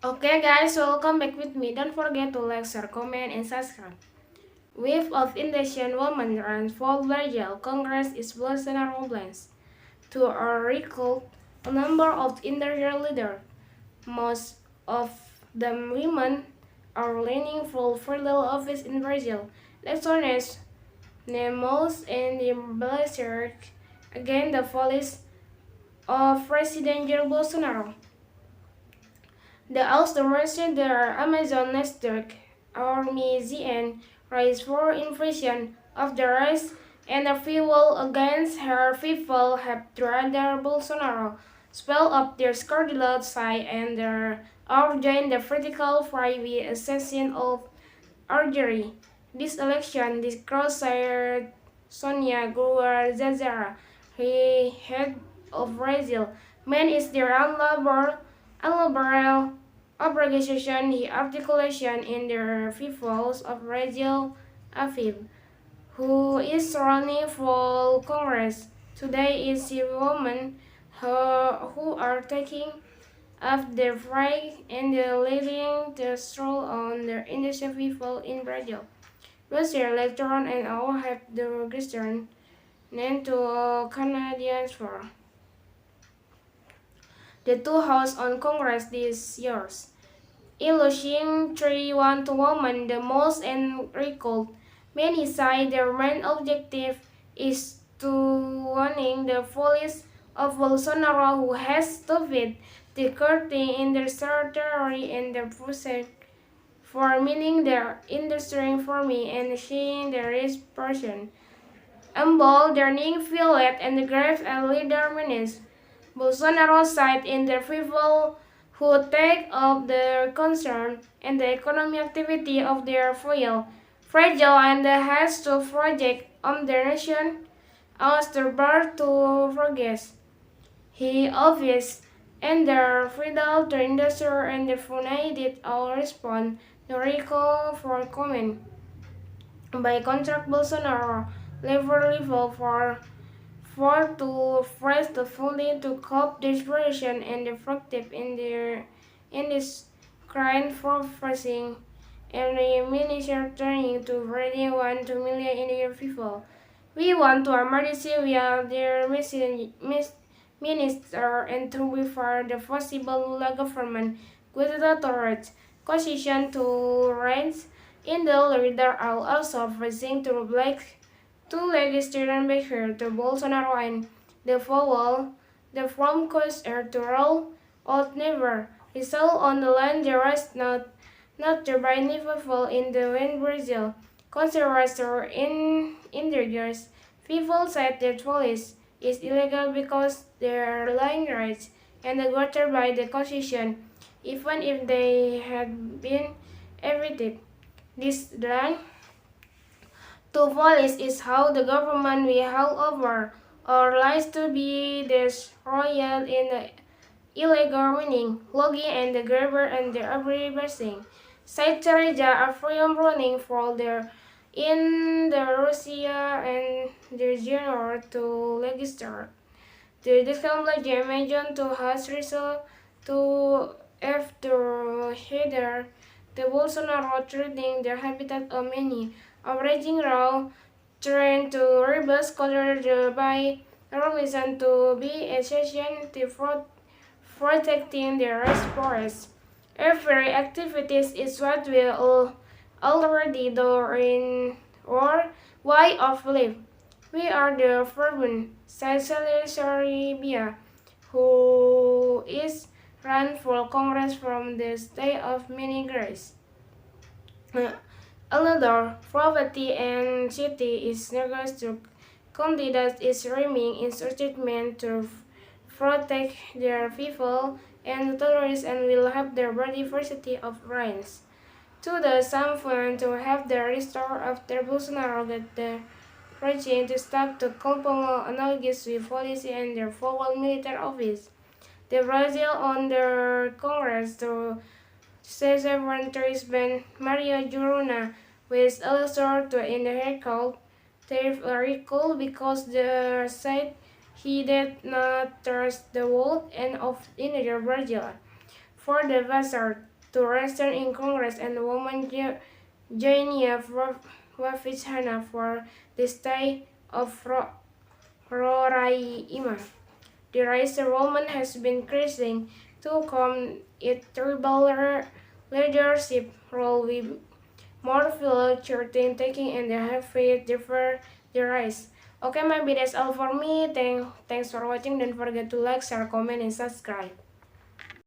Okay guys, welcome back with me. Don't forget to like, share, comment, and subscribe. Wave of Indonesian women runs for Brazil. Congress is Bolsonaro plans to recruit a number of Indonesian leaders. Most of them women are leaning for federal office in Brazil. Elections Nemos and the blessed against the policy of President Jair Bolsonaro. The Australian the Amazon network Army ZN raised for inflation of the rise and the fuel against her people have rather Bolsonaro spell up their scarlet side and their joined the vertical fry with assassin of archery. This election, this crossfire Sonia Guar Zazara, he head of Brazil, man is their unlabor obligation he articulation in the peoples of Brazil Afib, who is running for Congress. Today is the woman who are taking up the flag and leading the stroll on the innocent people in Brazil. Brazil later on and all have the registered named to Canadians for the two House on Congress this year. Electing 3-1 to women the most and recalled. Many say their main objective is to winning the police of Bolsonaro who has stopped the curtain in their territory and the process for meaning their industry for me and seeing the rich person. Humble, learning, violet, and the grave and leader menace. Bolsonaro side in the people who take up the concern and the economic activity of their fragile and has to project on the nation as the birth to progress. He obvious and the freedom to industry and the united all respond the recall for comment. By contract Bolsonaro level for to phrase the fully to cope desperation and effective in this crime for phrasing and the minister turning to ready 1 to million Indian people. We want to emergency via their minister and to refer the possible government with the authority constitution to range in the leader are also phrasing to black to legislation behavior to Bolsonaro and the foul, the from coast are to roll out never result on the land the rest not to by people in the wind Brazil. Conservators in the years, people said that police is illegal because they are lying rights and water by the constitution, even if they had been evicted. This land to police is how the government will hand over or lies to be destroyed in the illegal mining, logging, and the grabber and the agribusiness. Said Teresa are from running for their in the Russia and the general to register. The discount imagine to has result to after header the Bolsonaro threatening the habitat of many, averaging raw terrain to reverse colored by Robinson to be essential to protecting the rest forest. Every activities is what we already do in our way of life. We are the fervent Arabia who is run for Congress from the state of many grace. Another poverty and city is next to candidate is remain in statement to protect their people and terrorists and will have their diversity of brains. To the some fund to have the restore after Bolsonaro get the preaching to stop the compound analogous with policy and their forward military office. The Brazil on the Congress to Cesar ban Maria Juruna with elector to in the recall. They recall because the said he did not trust the world and of in Brazil. For the Wizard, to return in Congress and woman Jania Wafishana for the state of Roraima. The rise Roman has been increasing to come its tribal leadership role with more village churches taking and the heavy defer the rise. Okay, maybe that's all for me. Thanks for watching. Don't forget to like, share, comment, and subscribe.